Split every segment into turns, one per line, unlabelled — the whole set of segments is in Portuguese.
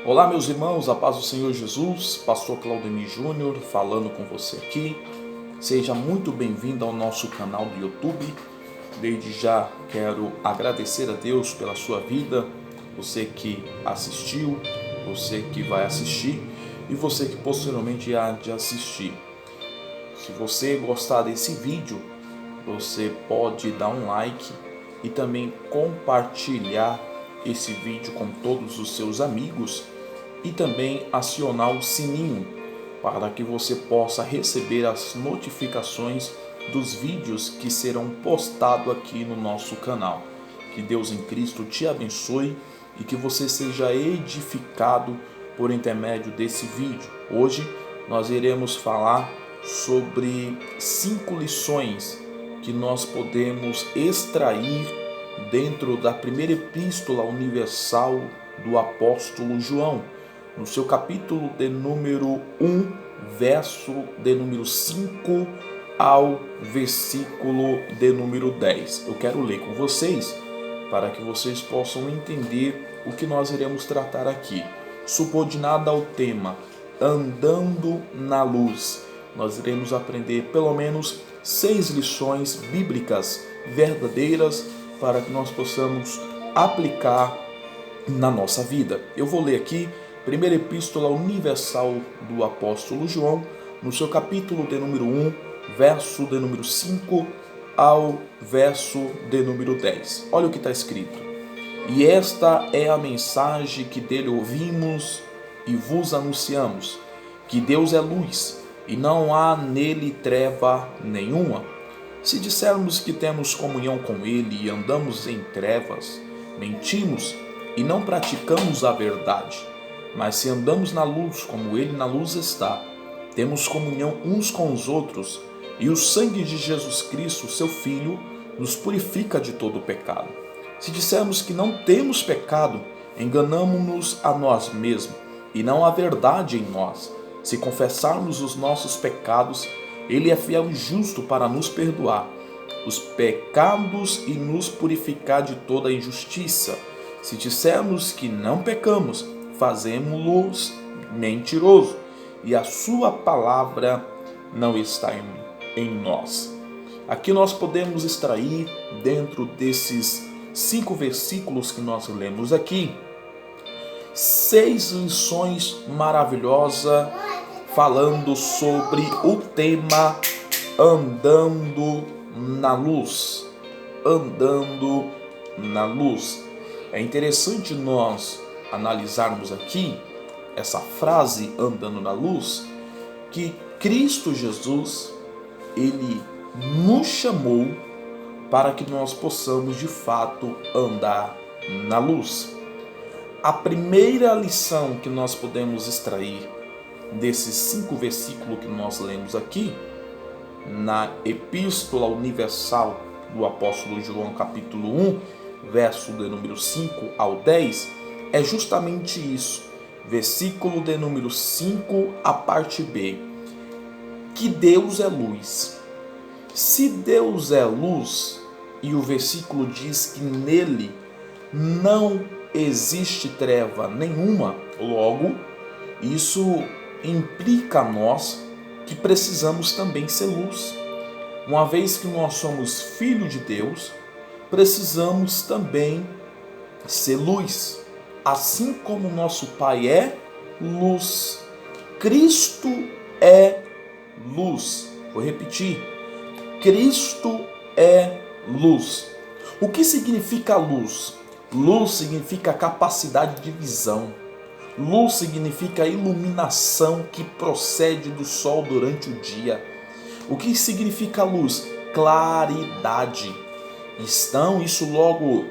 Olá, meus irmãos, a paz do Senhor Jesus, pastor Claudemir Júnior falando com você aqui. Seja muito bem-vindo ao nosso canal do YouTube. Desde já quero agradecer a Deus pela sua vida, você que assistiu, você que vai assistir e você que posteriormente há de assistir. Se você gostar desse vídeo, você pode dar um like e também compartilhar esse vídeo com todos os seus amigos e também acionar o sininho para que você possa receber as notificações dos vídeos que serão postados aqui no nosso canal. Que Deus em Cristo te abençoe e que você seja edificado por intermédio desse vídeo. Hoje nós iremos falar sobre 5 lições que nós podemos extrair dentro da primeira epístola universal do apóstolo João, no seu capítulo de número 1, verso de número 5 ao versículo de número 10. Eu quero ler com vocês para que vocês possam entender o que nós iremos tratar aqui. Subordinado ao tema Andando na Luz, nós iremos aprender pelo menos 6 lições bíblicas verdadeiras para que nós possamos aplicar na nossa vida. Eu vou ler aqui primeira epístola universal do apóstolo João, no seu capítulo de número 1, verso de número 5 ao verso de número 10. Olha o que está escrito. E esta é a mensagem que dele ouvimos e vos anunciamos, que Deus é luz e não há nele treva nenhuma. Se dissermos que temos comunhão com ele e andamos em trevas, mentimos e não praticamos a verdade. Mas se andamos na luz, como ele na luz está, temos comunhão uns com os outros, e o sangue de Jesus Cristo, seu Filho, nos purifica de todo o pecado. Se dissermos que não temos pecado, enganamo-nos a nós mesmos, e não há verdade em nós. Se confessarmos os nossos pecados, ele é fiel e justo para nos perdoar os pecados e nos purificar de toda a injustiça. Se dissermos que não pecamos, fazemos-los mentiroso, e a sua palavra não está em nós. Aqui nós podemos extrair, dentro desses 5 versículos que nós lemos aqui, 6 lições maravilhosas falando sobre o tema andando na luz. Andando na luz. É interessante nós analisarmos aqui essa frase andando na luz, que Cristo Jesus, ele nos chamou para que nós possamos de fato andar na luz. A primeira lição que nós podemos extrair desses 5 versículos que nós lemos aqui, na Epístola Universal do apóstolo João, capítulo 1, verso de número 5 ao 10, é justamente isso. Versículo de número 5, a parte B. Que Deus é luz. Se Deus é luz, e o versículo diz que nele não existe treva nenhuma, logo, isso implica a nós que precisamos também ser luz. Uma vez que nós somos filhos de Deus, precisamos também ser luz. Assim como nosso Pai é luz, Cristo é luz. Vou repetir. Cristo é luz. O que significa luz? Luz significa capacidade de visão. Luz significa iluminação que procede do sol durante o dia. O que significa luz? Claridade. Então, isso logo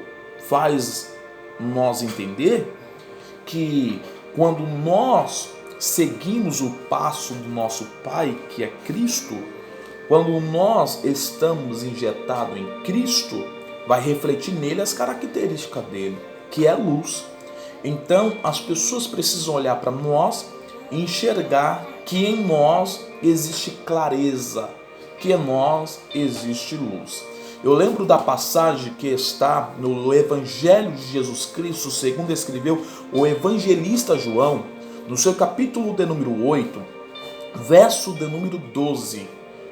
faz nós entender que quando nós seguimos o passo do nosso Pai, que é Cristo, quando nós estamos injetados em Cristo, vai refletir nele as características dele, que é luz. Então, as pessoas precisam olhar para nós e enxergar que em nós existe clareza, que em nós existe luz. Eu lembro da passagem que está no Evangelho de Jesus Cristo, segundo escreveu o evangelista João, no seu capítulo de número 8, verso de número 12,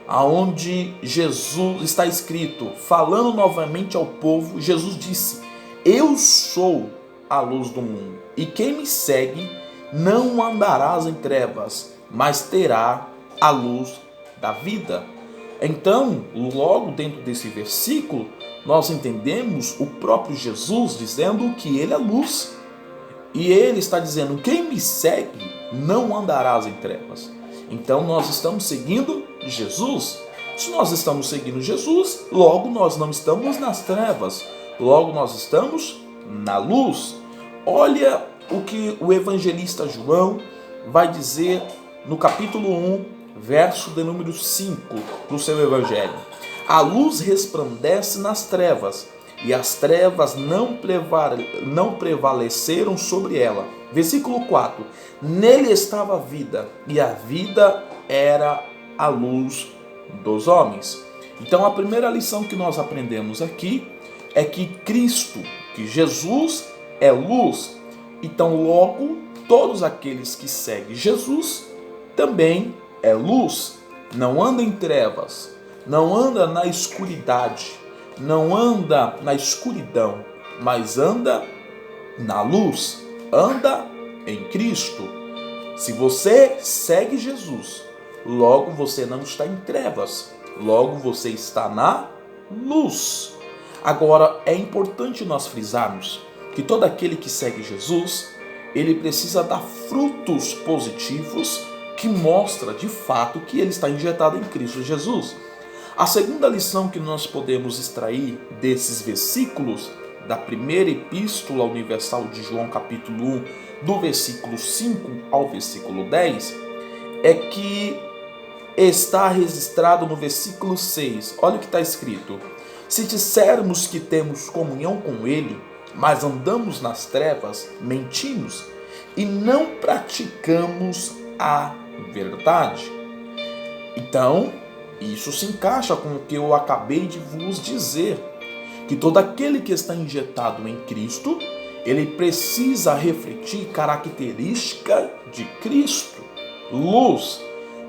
aonde Jesus está escrito, falando novamente ao povo, Jesus disse: eu sou a luz do mundo, e quem me segue não andará em trevas, mas terá a luz da vida. Então, logo dentro desse versículo, nós entendemos o próprio Jesus dizendo que ele é luz. E ele está dizendo, quem me segue não andará em trevas. Então nós estamos seguindo Jesus. Se nós estamos seguindo Jesus, logo nós não estamos nas trevas. Logo nós estamos na luz. Olha o que o evangelista João vai dizer no capítulo 1, verso de número 5 do seu evangelho. A luz resplandece nas trevas, e as trevas não prevaleceram sobre ela. Versículo 4. Nele estava a vida, e a vida era a luz dos homens. Então a primeira lição que nós aprendemos aqui é que Cristo, que Jesus é luz. Então logo todos aqueles que seguem Jesus também é luz. Não anda em trevas, não anda na escuridade, não anda na escuridão, mas anda na luz, anda em Cristo. Se você segue Jesus, logo você não está em trevas, logo você está na luz. Agora, é importante nós frisarmos que todo aquele que segue Jesus, ele precisa dar frutos positivos que mostra de fato que ele está injetado em Cristo Jesus. A segunda lição que nós podemos extrair desses versículos da primeira epístola universal de João, capítulo 1, do versículo 5 ao versículo 10, é que está registrado no versículo 6. Olha o que está escrito: se dissermos que temos comunhão com Ele, mas andamos nas trevas, mentimos e não praticamos a verdade. Então, isso se encaixa com o que eu acabei de vos dizer, que todo aquele que está injetado em Cristo, ele precisa refletir característica de Cristo, luz.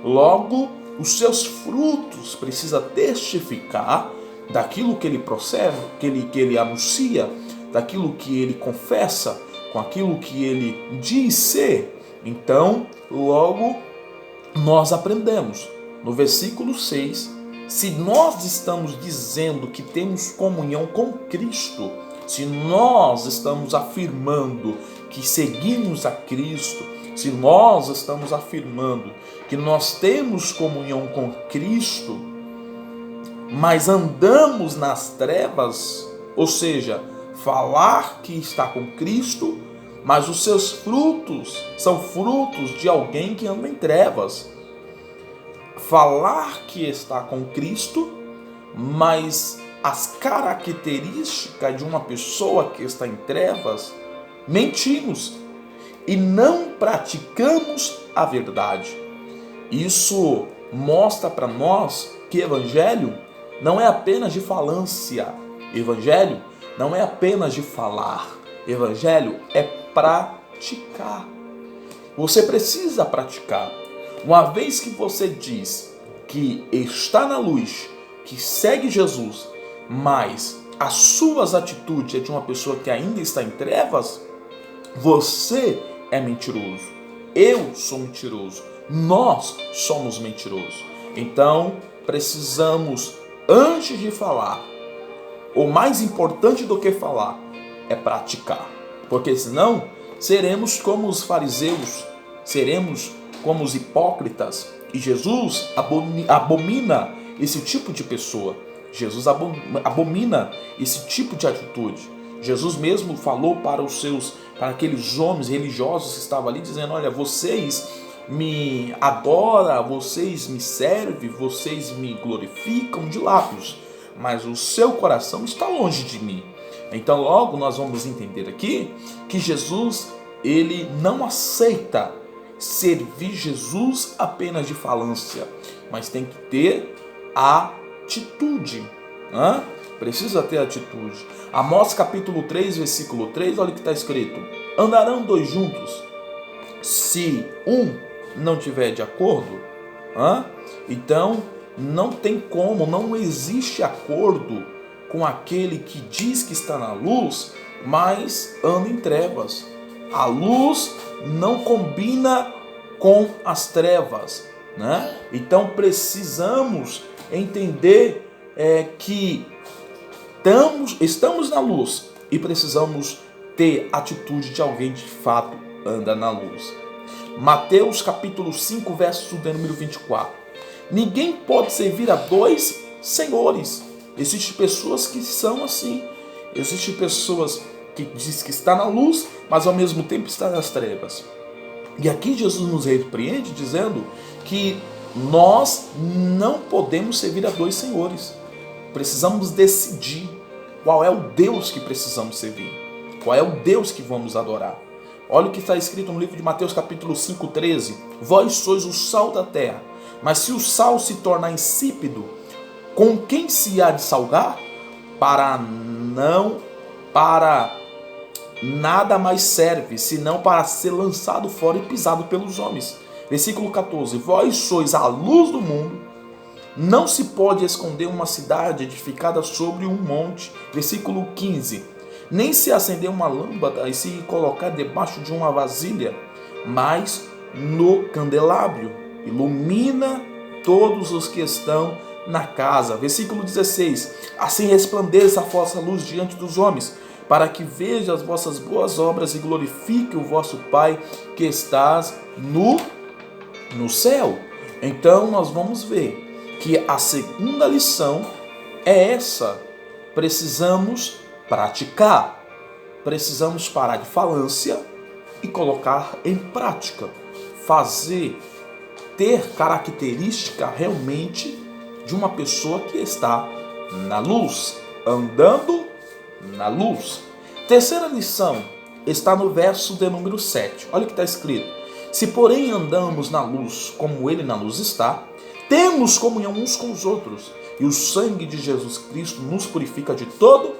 Logo, os seus frutos precisam testificar daquilo que ele procede, que ele anuncia, daquilo que ele confessa, com aquilo que ele diz ser. Então, logo, nós aprendemos no versículo 6, se nós estamos dizendo que temos comunhão com Cristo, se nós estamos afirmando que seguimos a Cristo, se nós estamos afirmando que nós temos comunhão com Cristo, mas andamos nas trevas, ou seja, falar que está com Cristo, mas os seus frutos são frutos de alguém que anda em trevas. Falar que está com Cristo, mas as características de uma pessoa que está em trevas, mentimos e não praticamos a verdade. Isso mostra para nós que evangelho não é apenas de falância, evangelho não é apenas de falar, evangelho é praticar. Você precisa praticar. Uma vez que você diz que está na luz, que segue Jesus, mas as suas atitudes é de uma pessoa que ainda está em trevas, você é mentiroso. Eu sou mentiroso. Nós somos mentirosos. Então, precisamos, antes de falar, o mais importante do que falar é praticar. Porque senão, seremos como os fariseus, seremos como os hipócritas, e Jesus abomina esse tipo de pessoa. Jesus abomina esse tipo de atitude. Jesus mesmo falou para aqueles homens religiosos que estavam ali, dizendo: olha, vocês me adoram, vocês me servem, vocês me glorificam de lábios, mas o seu coração está longe de mim. Então logo nós vamos entender aqui que Jesus, ele não aceita servir Jesus apenas de falância, mas tem que ter atitude. Precisa ter atitude. Amós capítulo 3, versículo 3, olha o que está escrito. Andarão dois juntos, se um não tiver de acordo? Então, não tem como, não existe acordo com aquele que diz que está na luz, mas anda em trevas. A luz não combina com as trevas, né? Então precisamos entender que estamos na luz e precisamos ter atitude de alguém que de fato anda na luz. Mateus capítulo 5, verso de número 24. Ninguém pode servir a dois senhores. Existem pessoas que são assim. Existem pessoas que dizem que está na luz, mas ao mesmo tempo está nas trevas. E aqui Jesus nos repreende dizendo que nós não podemos servir a dois senhores. Precisamos decidir qual é o Deus que precisamos servir. Qual é o Deus que vamos adorar. Olha o que está escrito no livro de Mateus capítulo 5, 13. Vós sois o sal da terra, mas se o sal se tornar insípido, com quem se há de salgar? Para nada mais serve, senão para ser lançado fora e pisado pelos homens. Versículo 14. Vós sois a luz do mundo. Não se pode esconder uma cidade edificada sobre um monte. Versículo 15. Nem se acender uma lâmpada e se colocar debaixo de uma vasilha, mas no candelabro. Ilumina todos os que estão na casa. Versículo 16. Assim resplandeça a vossa luz diante dos homens, para que vejam as vossas boas obras e glorifique o vosso Pai que estás no céu. Então nós vamos ver que a segunda lição é essa. Precisamos praticar. Precisamos parar de falância e colocar em prática. Ter característica realmente de uma pessoa que está na luz, andando na luz. Terceira lição está no verso de número 7. Olha o que está escrito. Se porém andamos na luz, como ele na luz está, temos comunhão uns com os outros, e o sangue de Jesus Cristo nos purifica de todo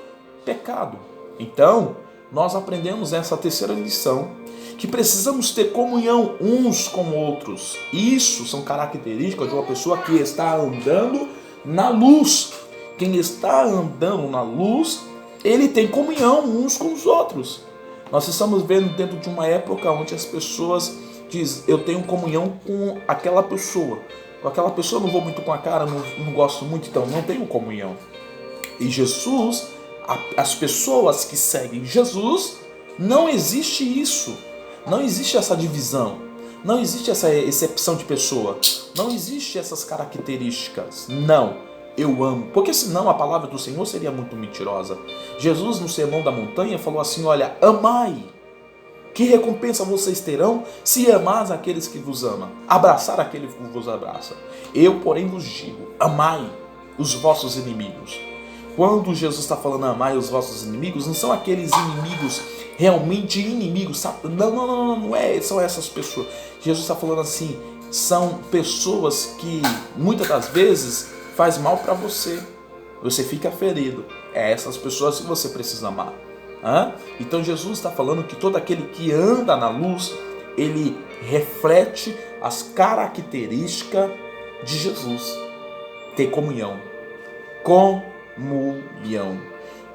pecado. Então, nós aprendemos nessa terceira lição que precisamos ter comunhão uns com outros. Isso são características de uma pessoa que está andando na luz. Quem está andando na luz, ele tem comunhão uns com os outros. Nós estamos vendo dentro de uma época onde as pessoas dizem, eu tenho comunhão com aquela pessoa. Com aquela pessoa eu não vou muito com a cara, não gosto muito, então não tenho comunhão. E Jesus, as pessoas que seguem Jesus, não existe isso. Não existe essa divisão. Não existe essa excepção de pessoa. Não existe essas características. Não. Eu amo. Porque senão a palavra do Senhor seria muito mentirosa. Jesus no Sermão da Montanha falou assim, olha, amai. Que recompensa vocês terão se amais aqueles que vos amam, abraçar aquele que vos abraça. Eu, porém, vos digo, amai os vossos inimigos. Quando Jesus está falando amai os vossos inimigos, não são aqueles inimigos realmente inimigos. Não são essas pessoas. Jesus está falando assim, são pessoas que muitas das vezes faz mal para você. Você fica ferido. É essas pessoas que você precisa amar. Então Jesus está falando que todo aquele que anda na luz, ele reflete as características de Jesus. Ter comunhão. Comunhão.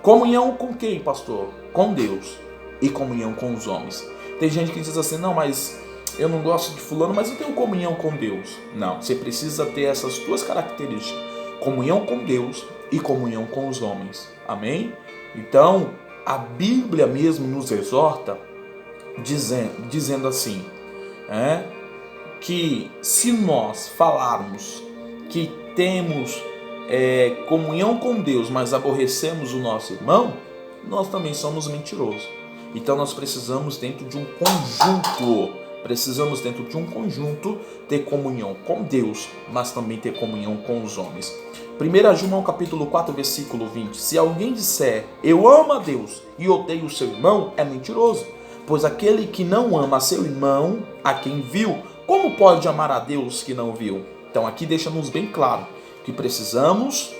Comunhão com quem, pastor? Com Deus. E comunhão com os homens. Tem gente que diz assim, não, mas eu não gosto de fulano, mas eu tenho comunhão com Deus. Não, você precisa ter essas duas características. Comunhão com Deus e comunhão com os homens. Amém? Então, a Bíblia mesmo nos exorta dizendo assim, que se nós falarmos que temos comunhão com Deus, mas aborrecemos o nosso irmão, nós também somos mentirosos. Então nós precisamos dentro de um conjunto, ter comunhão com Deus, mas também ter comunhão com os homens. 1 João capítulo 4, versículo 20. Se alguém disser, eu amo a Deus e odeio o seu irmão, é mentiroso. Pois aquele que não ama seu irmão, a quem viu, como pode amar a Deus que não viu? Então aqui deixa-nos bem claro que precisamos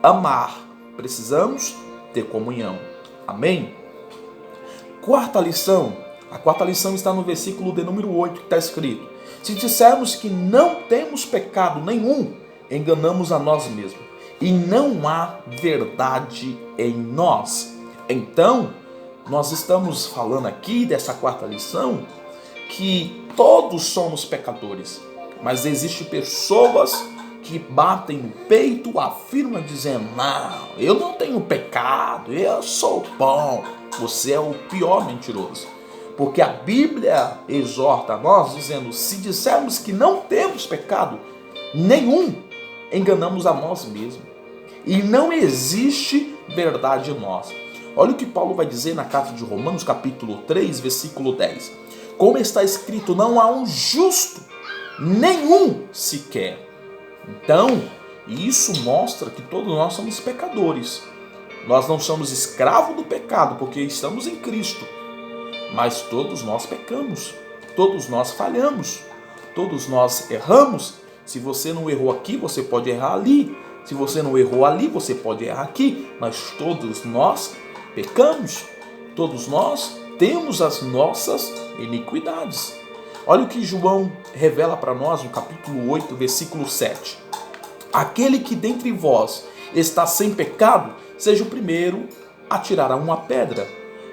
amar, precisamos ter comunhão. Amém? Quarta lição. A quarta lição está no versículo de número 8, que está escrito: se dissermos que não temos pecado nenhum, enganamos a nós mesmos, e não há verdade em nós. Então, nós estamos falando aqui dessa quarta lição que todos somos pecadores, mas existem pessoas que batem no peito, afirmam dizendo: não, eu não tenho pecado, eu sou bom. Você é o pior mentiroso, porque a Bíblia exorta a nós dizendo: se dissermos que não temos pecado nenhum, enganamos a nós mesmos, e não existe verdade em nós. Olha o que Paulo vai dizer na carta de Romanos, capítulo 3, versículo 10. Como está escrito: não há um justo, nenhum sequer. Então, isso mostra que todos nós somos pecadores. Nós não somos escravos do pecado, porque estamos em Cristo. Mas todos nós pecamos, todos nós falhamos, todos nós erramos. Se você não errou aqui, você pode errar ali. Se você não errou ali, você pode errar aqui. Mas todos nós pecamos, todos nós temos as nossas iniquidades. Olha o que João revela para nós no capítulo 8, versículo 7. Aquele que dentre vós está sem pecado, seja o primeiro a tirar uma pedra.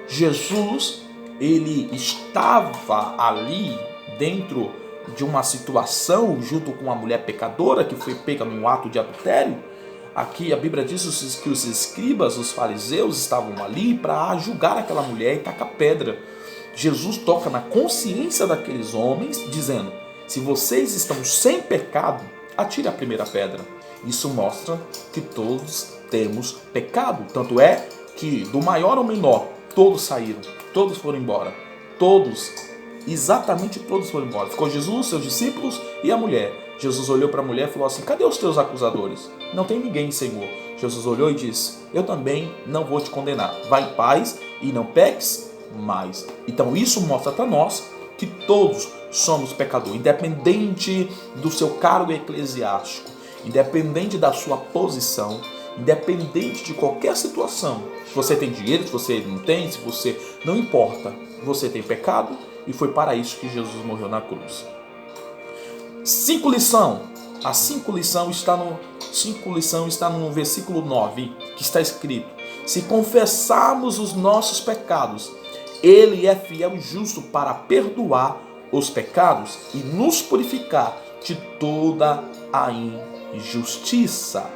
Jesus, ele estava ali dentro de uma situação junto com uma mulher pecadora que foi pega num ato de adultério. Aqui a Bíblia diz que os escribas, os fariseus estavam ali para julgar aquela mulher e tacar pedra. Jesus toca na consciência daqueles homens dizendo: se vocês estão sem pecado, atire a primeira pedra. Isso mostra que todos temos pecado. Tanto é que do maior ao menor, todos saíram, todos foram embora. Todos, exatamente todos foram embora. Ficou Jesus, seus discípulos e a mulher. Jesus olhou para a mulher e falou assim: cadê os teus acusadores? Não tem ninguém, Senhor. Jesus olhou e disse: eu também não vou te condenar. Vai em paz e não peques mais. Então isso mostra para nós que todos somos pecadores, independente do seu cargo eclesiástico, independente da sua posição, independente de qualquer situação. Se você tem dinheiro, se você não tem, se você... não importa. Você tem pecado e foi para isso que Jesus morreu na cruz. Cinco lição. A cinco lição está no versículo 9, que está escrito: se confessarmos os nossos pecados, Ele é fiel e justo para perdoar os pecados e nos purificar de toda a injustiça.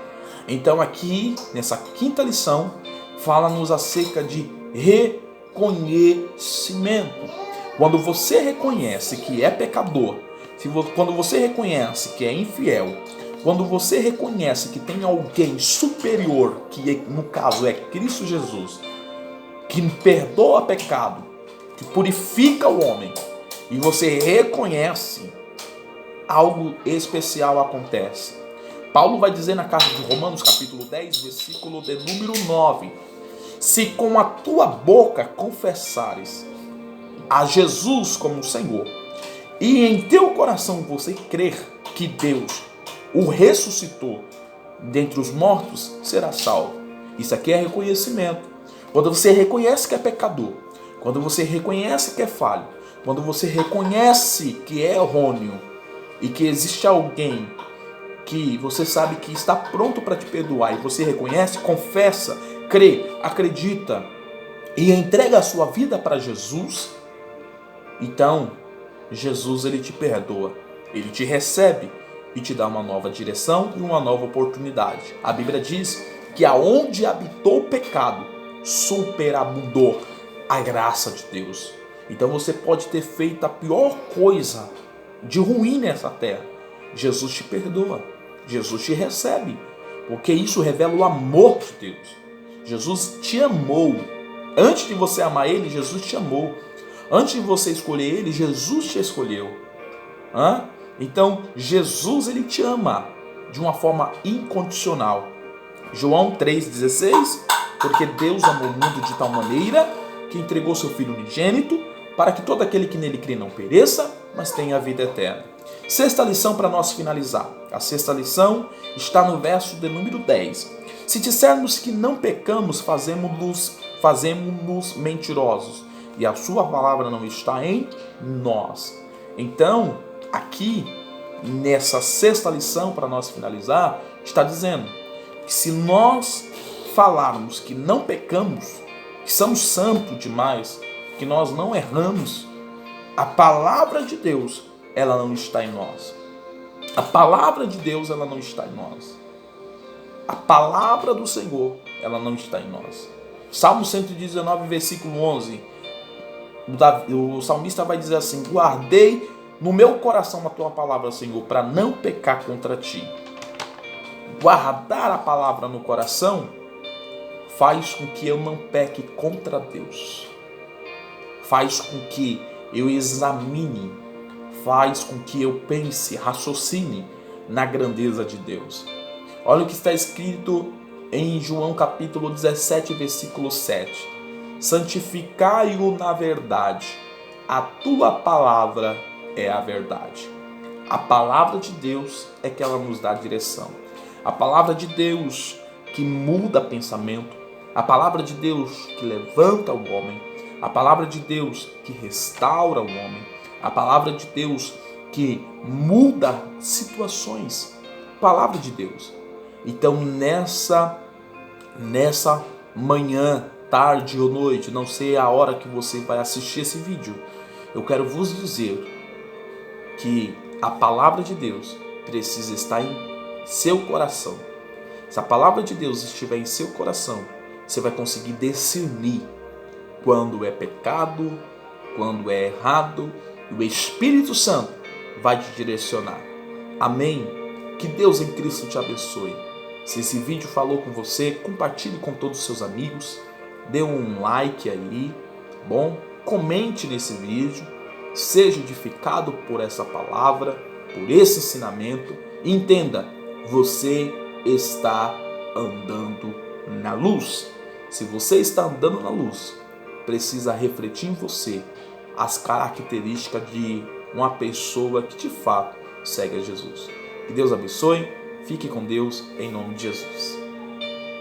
Então aqui, nessa quinta lição, fala-nos acerca de reconhecimento. Quando você reconhece que é pecador, quando você reconhece que é infiel, quando você reconhece que tem alguém superior, que no caso é Cristo Jesus, que perdoa pecado, que purifica o homem, e você reconhece, algo especial acontece. Paulo vai dizer na carta de Romanos, capítulo 10, versículo de número 9: se com a tua boca confessares a Jesus como Senhor, e em teu coração você crer que Deus o ressuscitou dentre os mortos, será salvo. Isso aqui é reconhecimento. Quando você reconhece que é pecador, quando você reconhece que é falho, quando você reconhece que é errôneo e que existe alguém que você sabe que está pronto para te perdoar, e você reconhece, confessa, crê, acredita e entrega a sua vida para Jesus, então Jesus, ele te perdoa, ele te recebe e te dá uma nova direção e uma nova oportunidade. A Bíblia diz que aonde habitou o pecado, superabundou a graça de Deus. Então você pode ter feito a pior coisa de ruim nessa terra, Jesus te perdoa, Jesus te recebe, porque isso revela o amor de Deus. Jesus te amou. Antes de você amar Ele, Jesus te amou. Antes de você escolher Ele, Jesus te escolheu. Então, Jesus, Ele te ama de uma forma incondicional. João 3,16: porque Deus amou o mundo de tal maneira que entregou seu Filho unigênito, para que todo aquele que nele crê não pereça, mas tenha a vida eterna. Sexta lição para nós finalizar. A sexta lição está no verso de número 10. Se dissermos que não pecamos, fazemos-nos mentirosos, e a sua palavra não está em nós. Então, aqui, nessa sexta lição, para nós finalizar, está dizendo que se nós falarmos que não pecamos, que somos santos demais, que nós não erramos, a palavra de Deus, ela não está em nós. A palavra de Deus, ela não está em nós. A palavra do Senhor, ela não está em nós. Salmo 119, versículo 11. O salmista vai dizer assim: guardei no meu coração a tua palavra, Senhor, para não pecar contra ti. Guardar a palavra no coração faz com que eu não peque contra Deus. Faz com que eu examine, faz com que eu pense, raciocine na grandeza de Deus. Olha o que está escrito em João capítulo 17, versículo 7. Santificai-o na verdade, a tua palavra é a verdade. A palavra de Deus é que ela nos dá direção. A palavra de Deus que muda pensamento. A palavra de Deus que levanta o homem. A palavra de Deus que restaura o homem. A palavra de Deus que muda situações. Palavra de Deus. Então nessa manhã, tarde ou noite, não sei a hora que você vai assistir esse vídeo, eu quero vos dizer que a palavra de Deus precisa estar em seu coração. Se a palavra de Deus estiver em seu coração, você vai conseguir discernir quando é pecado, quando é errado, e o Espírito Santo vai te direcionar. Amém? Que Deus em Cristo te abençoe. Se esse vídeo falou com você, compartilhe com todos os seus amigos, dê um like aí, tá bom? Comente nesse vídeo, seja edificado por essa palavra, por esse ensinamento. E entenda, você está andando na luz. Se você está andando na luz, precisa refletir em você as características de uma pessoa que de fato segue a Jesus. Que Deus abençoe, fique com Deus em nome de Jesus.